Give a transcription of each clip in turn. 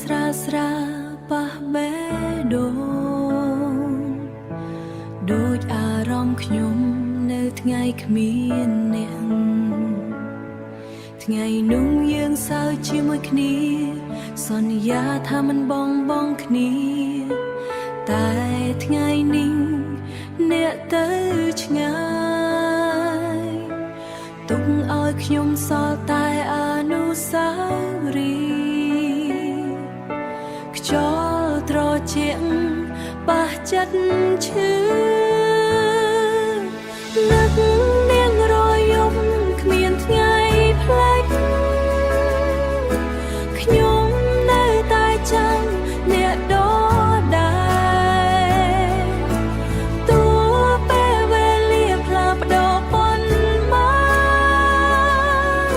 ស្រាស្រាប៉ះបេះដូងដូចអារម្មណ៍ខ្ញុំនៅថ្ងៃគ្មានអ្នកថ្ងៃនោះយើងសើចជាមួយគ្នាសន្យាថាមិនបងគ្នាតែថ្ងៃនេះអ្នកទៅឆ្ងាយទុកឲ្យខ្ញុំសល់តែអនុស្សាវរីយ៍ខ្យល់ត្រជាក់ប៉ះចិត្តឈឺនឹកនាងរយំគ្មានថ្ងៃផ្លេចខ្ញុំនៅតែចាំអ្នកដដែលតួពេលវេលាផ្លាស់ប្ដូរប៉ុន្មាន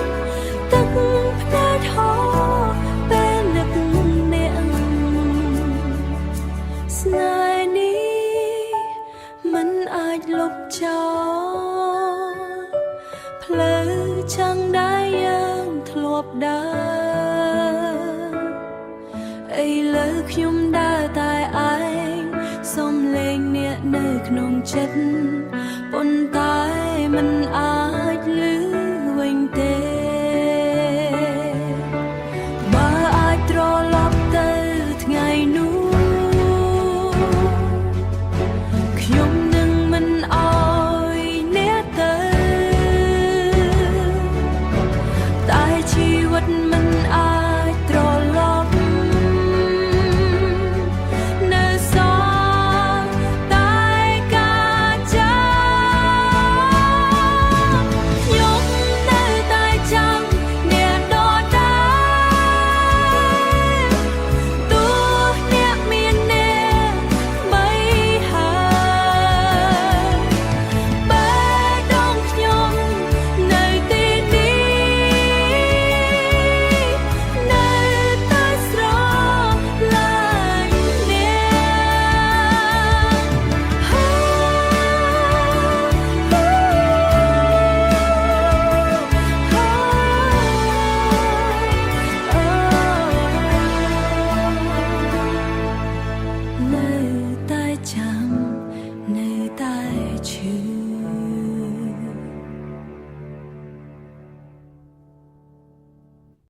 ទឹកភ្នែកហូរពេលនឹកអ្នកស្នេហ៍នេះមិនអាចលុបចោលផ្លូវឆាំងដែលយើងធ្លាប់ដើរឥឡូវខ្ញុំដើរតែឯងសំឡេងអ្នកនៅក្នុងចិត្តប៉ុន្តែ